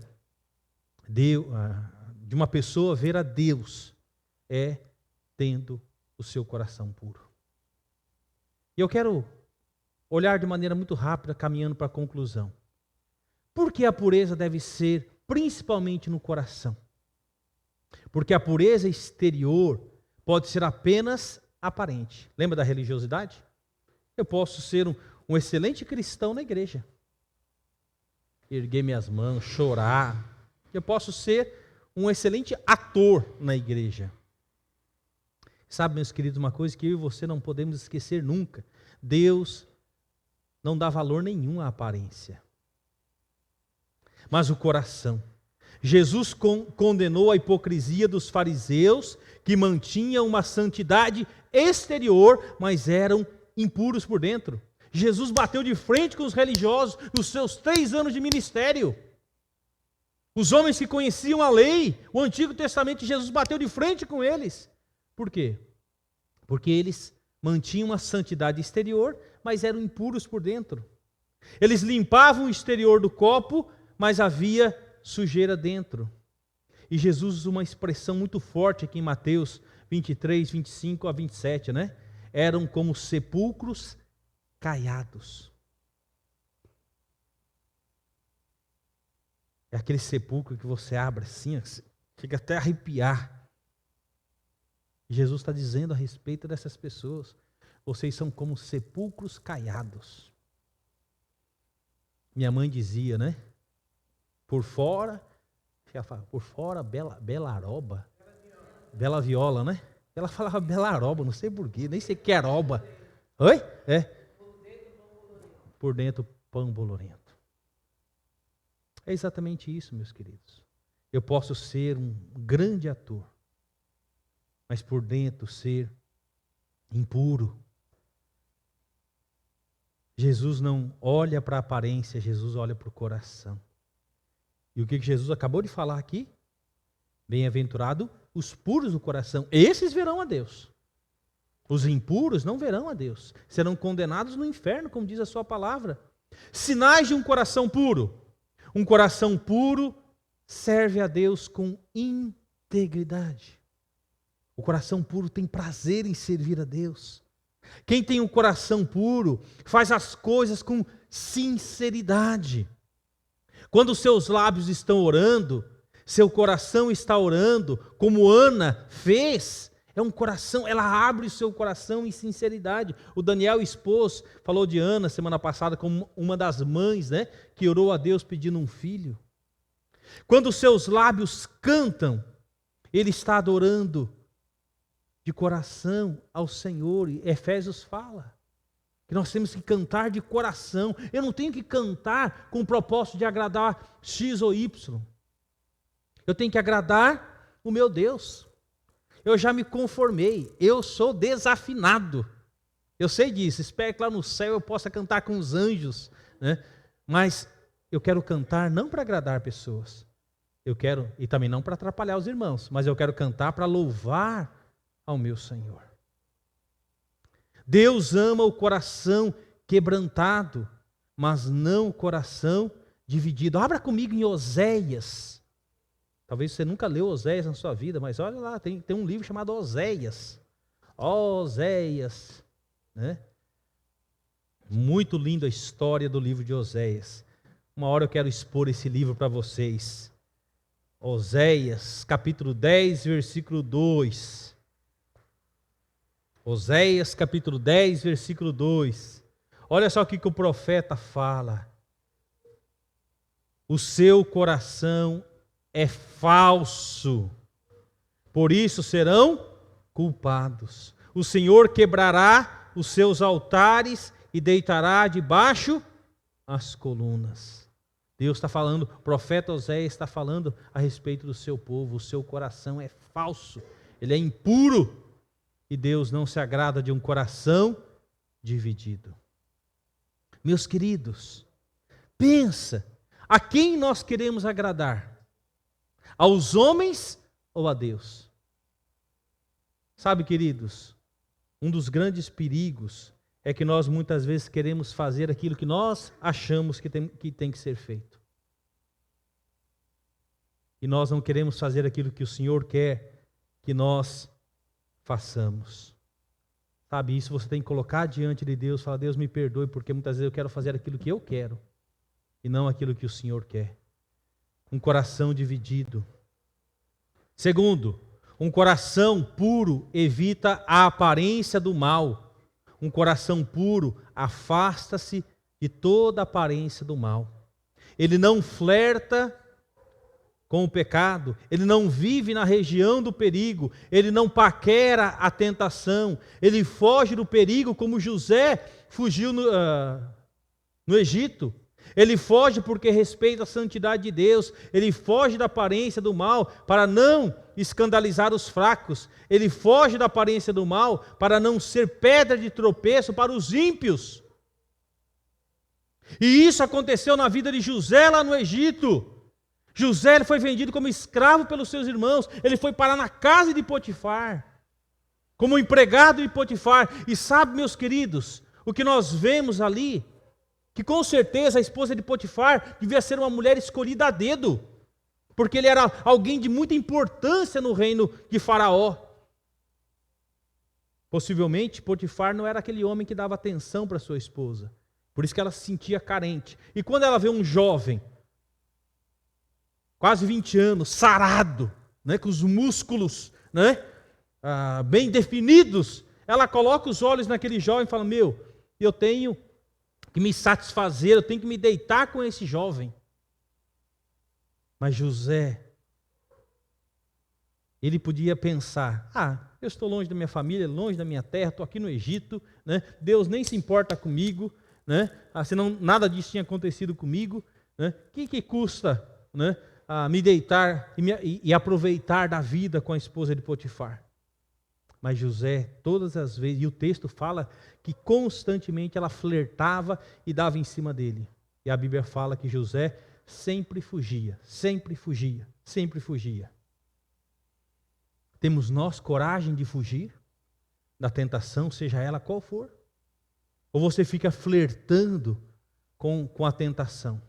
Speaker 1: de uma pessoa ver a Deus é tendo o seu coração puro. E eu quero olhar de maneira muito rápida, caminhando para a conclusão. Por que a pureza deve ser principalmente no coração? Porque a pureza exterior pode ser apenas aparente. Lembra da religiosidade? Eu posso ser um excelente cristão na igreja, erguer minhas mãos, chorar. Eu posso ser um excelente ator na igreja. Sabe, meus queridos, uma coisa que eu e você não podemos esquecer nunca: Deus não dá valor nenhum à aparência, mas o coração. Jesus condenou a hipocrisia dos fariseus, que mantinham uma santidade exterior, mas eram impuros por dentro. Jesus bateu de frente com os religiosos nos seus 3 anos de ministério. Os homens que conheciam a lei, o Antigo Testamento, Jesus bateu de frente com eles. Por quê? Porque eles mantinham uma santidade exterior, mas eram impuros por dentro. Eles limpavam o exterior do copo, mas havia sujeira dentro. E Jesus usa uma expressão muito forte aqui em Mateus 23, 25 a 27, né? Eram como sepulcros caiados. É aquele sepulcro que você abre assim, chega até a arrepiar. Jesus está dizendo a respeito dessas pessoas: vocês são como sepulcros caiados. Minha mãe dizia, né? Por fora, belaroba. Bela viola, né? Ela falava belaroba, não sei porquê, nem sei que é aroba. Oi? É. Por dentro, pão bolorento. É exatamente isso, meus queridos. Eu posso ser um grande ator, mas por dentro ser impuro. Jesus não olha para a aparência, Jesus olha para o coração. E o que Jesus acabou de falar aqui? Bem-aventurado os puros do coração, esses verão a Deus. Os impuros não verão a Deus, serão condenados no inferno, como diz a sua palavra. Sinais de um coração puro. Um coração puro serve a Deus com integridade. O coração puro tem prazer em servir a Deus. Quem tem um coração puro faz as coisas com sinceridade. Quando os seus lábios estão orando, seu coração está orando, como Ana fez, é um coração, ela abre o seu coração em sinceridade. O Daniel expôs, falou de Ana semana passada como uma das mães, né, que orou a Deus pedindo um filho. Quando os seus lábios cantam, ele está adorando de coração ao Senhor. E Efésios fala que nós temos que cantar de coração. Eu não tenho que cantar com o propósito de agradar X ou Y. Eu tenho que agradar o meu Deus. Eu já me conformei, eu sou desafinado. Eu sei disso, espero que lá no céu eu possa cantar com os anjos, né? Mas eu quero cantar não para agradar pessoas. Eu quero, e também não para atrapalhar os irmãos, mas eu quero cantar para louvar ao meu Senhor. Deus ama o coração quebrantado, mas não o coração dividido. Abra comigo em Oséias. Talvez você nunca leu Oséias na sua vida, mas olha lá, tem um livro chamado Oséias. Oséias, né? Muito lindo a história do livro de Oséias. Uma hora eu quero expor esse livro para vocês. Oséias, capítulo 10, versículo 2. Oséias, capítulo 10, versículo 2. Olha só o que o profeta fala. O seu coração é falso, por isso serão culpados. O Senhor quebrará os seus altares e deitará debaixo as colunas. Deus está falando, o profeta Oséias está falando a respeito do seu povo. O seu coração é falso, ele é impuro, e Deus não se agrada de um coração dividido. Meus queridos, pensa, a quem nós queremos agradar? Aos homens ou a Deus? Sabe, queridos, um dos grandes perigos é que nós muitas vezes queremos fazer aquilo que nós achamos que tem que ser feito. E nós não queremos fazer aquilo que o Senhor quer que nós façamos. Sabe, isso você tem que colocar diante de Deus, falar: Deus, me perdoe, porque muitas vezes eu quero fazer aquilo que eu quero e não aquilo que o Senhor quer. Um coração dividido. Segundo, um coração puro evita a aparência do mal. Um coração puro afasta-se de toda aparência do mal. Ele não flerta com o pecado, ele não vive na região do perigo, ele não paquera a tentação, ele foge do perigo como José fugiu no Egito. Ele foge porque respeita a santidade de Deus. Ele foge da aparência do mal para não escandalizar os fracos. Ele foge da aparência do mal para não ser pedra de tropeço para os ímpios. E isso aconteceu na vida de José lá no Egito. José ele foi vendido como escravo pelos seus irmãos. Ele foi parar na casa de Potifar, como empregado de Potifar. E sabe, meus queridos, o que nós vemos ali, que com certeza a esposa de Potifar devia ser uma mulher escolhida a dedo, porque ele era alguém de muita importância no reino de Faraó. Possivelmente, Potifar não era aquele homem que dava atenção para sua esposa. Por isso que ela se sentia carente. E quando ela vê um jovem, quase 20 anos, sarado, né, com os músculos, né, bem definidos, ela coloca os olhos naquele jovem e fala: meu, eu tenho que me satisfazer, eu tenho que me deitar com esse jovem. Mas José, ele podia pensar: eu estou longe da minha família, longe da minha terra, estou aqui no Egito, né, Deus nem se importa comigo, né, senão nada disso tinha acontecido comigo, né, que custa, né, me deitar e aproveitar da vida com a esposa de Potifar? Mas José, todas as vezes, e o texto fala que constantemente ela flertava e dava em cima dele. E a Bíblia fala que José sempre fugia, sempre fugia, sempre fugia. Temos nós coragem de fugir da tentação, seja ela qual for? Ou você fica flertando com a tentação?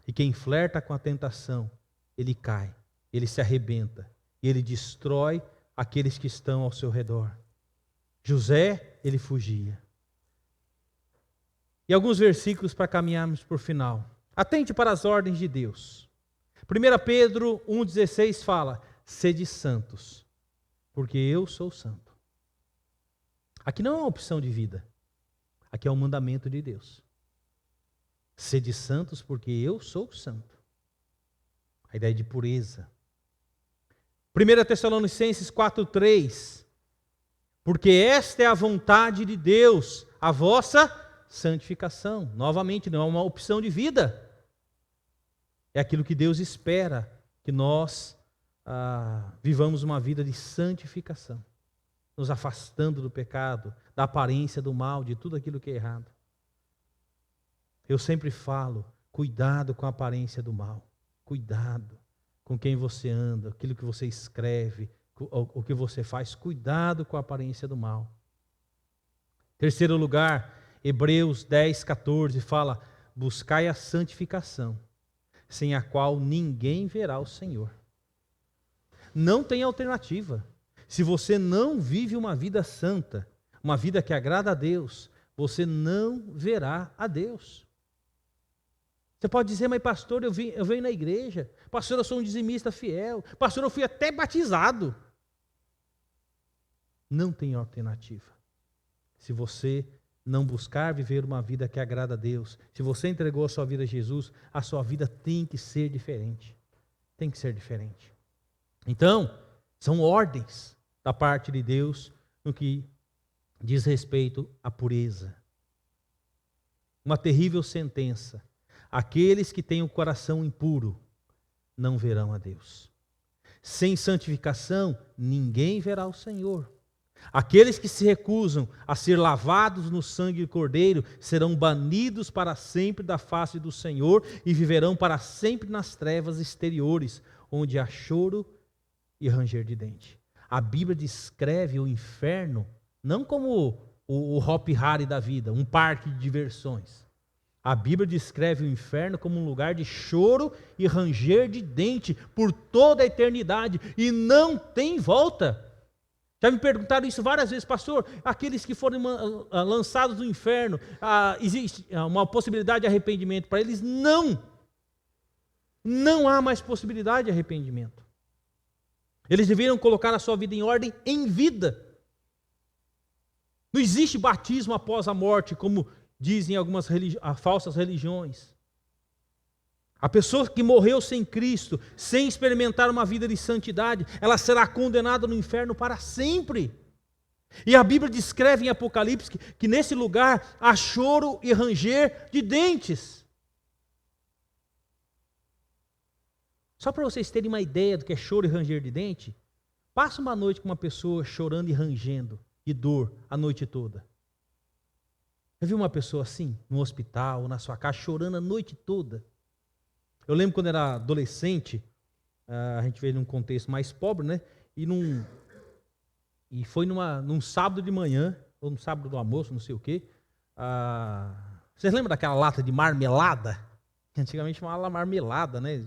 Speaker 1: E quem flerta com a tentação, ele cai, ele se arrebenta, e ele destrói aqueles que estão ao seu redor. José, ele fugia. E alguns versículos para caminharmos por final. Atente para as ordens de Deus. 1 Pedro 1,16 fala: sede santos, porque eu sou santo. Aqui não é uma opção de vida, aqui é um mandamento de Deus. Sede santos, porque eu sou santo. A ideia de pureza. 1 Tessalonicenses 4,3: porque esta é a vontade de Deus, a vossa santificação. Novamente, não é uma opção de vida. É aquilo que Deus espera, que nós vivamos uma vida de santificação, nos afastando do pecado, da aparência do mal, de tudo aquilo que é errado. Eu sempre falo: cuidado com a aparência do mal, cuidado com quem você anda, aquilo que você escreve, o que você faz, cuidado com a aparência do mal. Terceiro lugar, Hebreus 10,14 fala: buscai a santificação, sem a qual ninguém verá o Senhor. Não tem alternativa. Se você não vive uma vida santa, uma vida que agrada a Deus, você não verá a Deus. Você pode dizer: mas pastor, eu venho na igreja, pastor, eu sou um dizimista fiel, pastor, eu fui até batizado. Não tem alternativa. Se você não buscar viver uma vida que agrada a Deus, se você entregou a sua vida a Jesus, a sua vida tem que ser diferente. Tem que ser diferente. Então, são ordens da parte de Deus no que diz respeito à pureza. Uma terrível sentença: aqueles que têm o coração impuro não verão a Deus. Sem santificação, ninguém verá o Senhor. Aqueles que se recusam a ser lavados no sangue do Cordeiro serão banidos para sempre da face do Senhor e viverão para sempre nas trevas exteriores, onde há choro e ranger de dente. A Bíblia descreve o inferno não como o Hopi Hari da vida, um parque de diversões. A Bíblia descreve o inferno como um lugar de choro e ranger de dente por toda a eternidade, e não tem volta. Já me perguntaram isso várias vezes: pastor, aqueles que foram lançados no inferno, existe uma possibilidade de arrependimento para eles? Não! Não há mais possibilidade de arrependimento. Eles deveriam colocar a sua vida em ordem em vida. Não existe batismo após a morte, como dizem algumas falsas religiões. A pessoa que morreu sem Cristo, sem experimentar uma vida de santidade, ela será condenada no inferno para sempre. E a Bíblia descreve em Apocalipse que nesse lugar há choro e ranger de dentes. Só para vocês terem uma ideia do que é choro e ranger de dente, passa uma noite com uma pessoa chorando e rangendo de dor a noite toda. Já viu uma pessoa assim, no hospital, ou na sua casa, chorando a noite toda? Eu lembro quando era adolescente, a gente veio num contexto mais pobre, né? E foi num sábado de manhã, ou no sábado do almoço, não sei o quê. Vocês lembram daquela lata de marmelada? Antigamente chamava marmelada, né?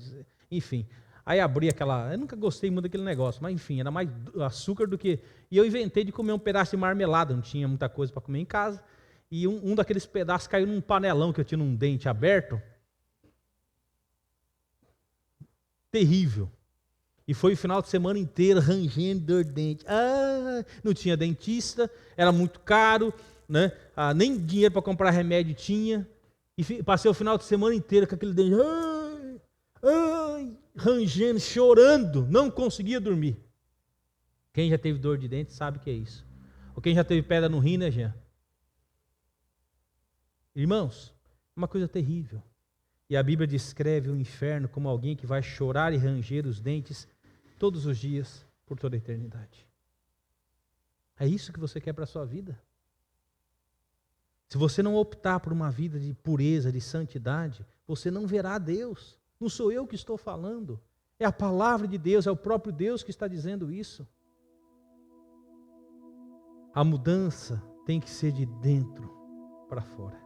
Speaker 1: Enfim. Aí abri aquela. Eu nunca gostei muito daquele negócio, mas enfim, era mais açúcar do que. E eu inventei de comer um pedaço de marmelada, não tinha muita coisa para comer em casa. E um daqueles pedaços caiu num panelão que eu tinha num dente aberto. Terrível. E foi o final de semana inteiro rangendo dor de dente. Não tinha dentista, era muito caro, né? Nem dinheiro para comprar remédio tinha. E passei o final de semana inteiro com aquele dente. Rangendo, chorando, não conseguia dormir. Quem já teve dor de dente sabe o que é isso. Ou quem já teve pedra no rim, né, Jean? Irmãos, é uma coisa terrível. E a Bíblia descreve o inferno como alguém que vai chorar e ranger os dentes todos os dias, por toda a eternidade. É isso que você quer para a sua vida? Se você não optar por uma vida de pureza, de santidade, você não verá Deus. Não sou eu que estou falando. É a palavra de Deus, é o próprio Deus que está dizendo isso. A mudança tem que ser de dentro para fora.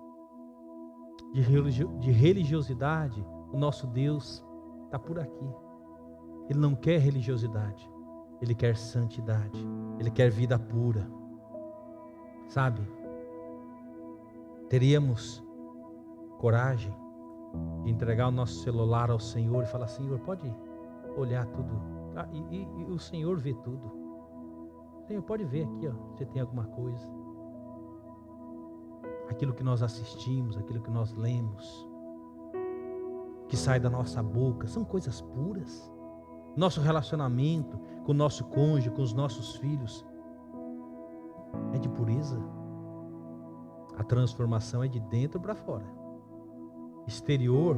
Speaker 1: De religiosidade, o nosso Deus está por aqui. Ele não quer religiosidade, Ele quer santidade, Ele quer vida pura. Sabe? Teríamos coragem de entregar o nosso celular ao Senhor e falar: Senhor, pode olhar tudo. E o Senhor vê tudo. Senhor, pode ver aqui, ó, se tem alguma coisa. Aquilo que nós assistimos, aquilo que nós lemos, que sai da nossa boca, são coisas puras. Nosso relacionamento com o nosso cônjuge, com os nossos filhos, é de pureza. A transformação é de dentro para fora. Exterior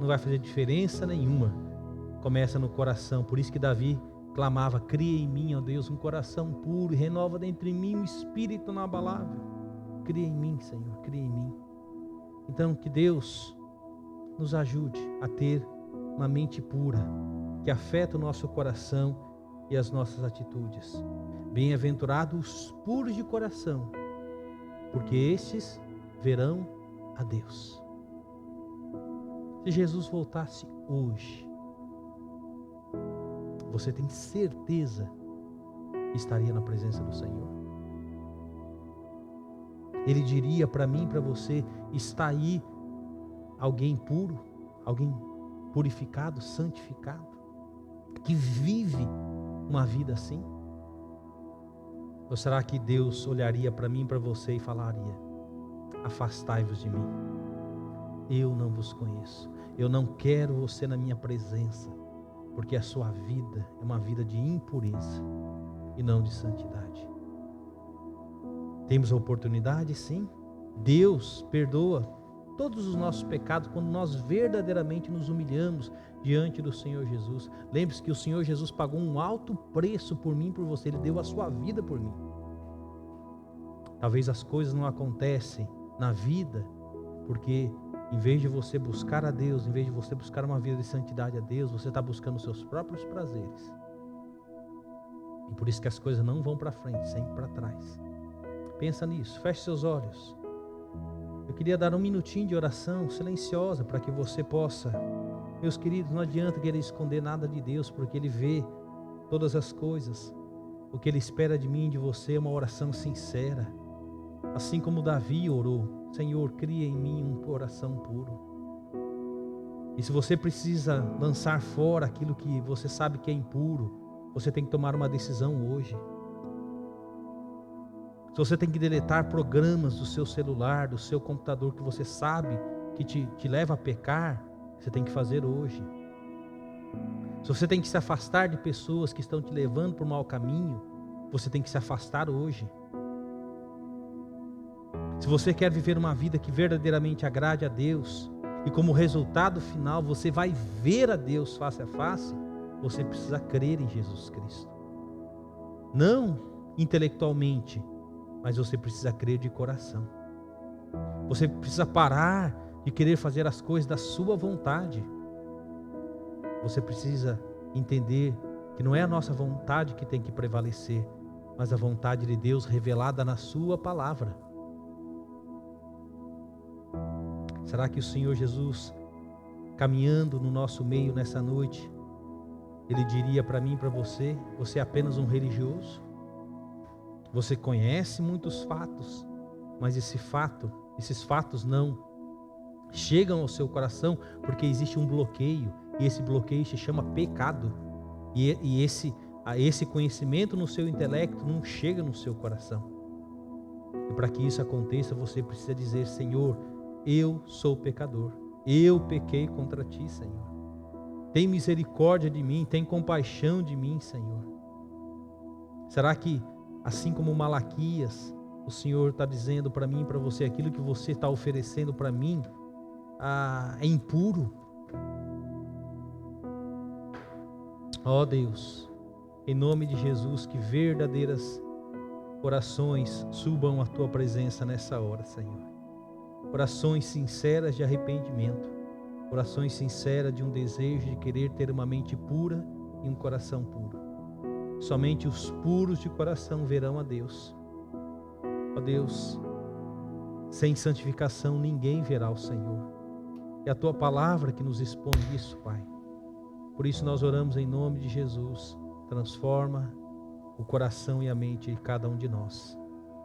Speaker 1: não vai fazer diferença nenhuma. Começa no coração. Por isso que Davi clamava: cria em mim, ó Deus, um coração puro e renova dentro de mim um espírito inabalável. Cria em mim, Senhor, cria em mim. Então que Deus nos ajude a ter uma mente pura, que afeta o nosso coração e as nossas atitudes. Bem-aventurados os puros de coração, porque estes verão a Deus. Se Jesus voltasse hoje, você tem certeza que estaria na presença do Senhor? Ele diria para mim e para você: está aí alguém puro, alguém purificado, santificado, que vive uma vida assim? Ou será que Deus olharia para mim e para você e falaria: afastai-vos de mim, eu não vos conheço, eu não quero você na minha presença, porque a sua vida é uma vida de impureza e não de santidade? Temos a oportunidade, sim. Deus perdoa todos os nossos pecados quando nós verdadeiramente nos humilhamos diante do Senhor Jesus. Lembre-se que o Senhor Jesus pagou um alto preço por mim e por você. Ele deu a sua vida por mim. Talvez as coisas não acontecem na vida porque, em vez de você buscar a Deus, em vez de você buscar uma vida de santidade a Deus, você está buscando os seus próprios prazeres. E por isso que as coisas não vão para frente, sempre para trás. Pensa nisso, feche seus olhos. Eu queria dar um minutinho de oração silenciosa para que você possa. Meus queridos, não adianta querer esconder nada de Deus, porque Ele vê todas as coisas. O que Ele espera de mim e de você é uma oração sincera. Assim como Davi orou: Senhor, cria em mim um coração puro. E se você precisa lançar fora aquilo que você sabe que é impuro, você tem que tomar uma decisão hoje. Se você tem que deletar programas do seu celular, do seu computador, que você sabe que te leva a pecar, você tem que fazer hoje. Se você tem que se afastar de pessoas que estão te levando para o mau caminho, você tem que se afastar hoje. Se você quer viver uma vida que verdadeiramente agrade a Deus, e como resultado final você vai ver a Deus face a face, você precisa crer em Jesus Cristo. Não intelectualmente, mas você precisa crer de coração. Você precisa parar de querer fazer as coisas da sua vontade. Você precisa entender que não é a nossa vontade que tem que prevalecer, mas a vontade de Deus revelada na sua palavra. Será que o Senhor Jesus, caminhando no nosso meio nessa noite, Ele diria para mim e para você: você é apenas um religioso? Você conhece muitos fatos, mas esses fatos não chegam ao seu coração porque existe um bloqueio, e esse bloqueio se chama pecado. E esse conhecimento no seu intelecto não chega no seu coração. E para que isso aconteça, você precisa dizer: Senhor, eu sou pecador, eu pequei contra ti, Senhor. Tem misericórdia de mim, tem compaixão de mim, Senhor. Será que, assim como Malaquias, o Senhor está dizendo para mim e para você, aquilo que você está oferecendo para mim é impuro? Ó Deus, em nome de Jesus, que verdadeiras orações subam à tua presença nessa hora, Senhor. Orações sinceras de arrependimento, orações sinceras de um desejo de querer ter uma mente pura e um coração puro. Somente os puros de coração verão a Deus. Ó Deus, sem santificação ninguém verá o Senhor. É a tua palavra que nos expõe isso, Pai. Por isso nós oramos em nome de Jesus. Transforma o coração e a mente de cada um de nós.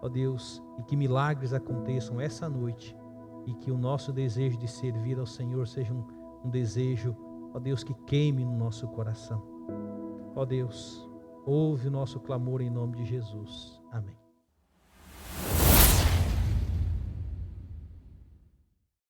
Speaker 1: Ó Deus, e que milagres aconteçam essa noite, e que o nosso desejo de servir ao Senhor seja um desejo, ó Deus, que queime no nosso coração. Ó Deus, ouve o nosso clamor em nome de Jesus. Amém.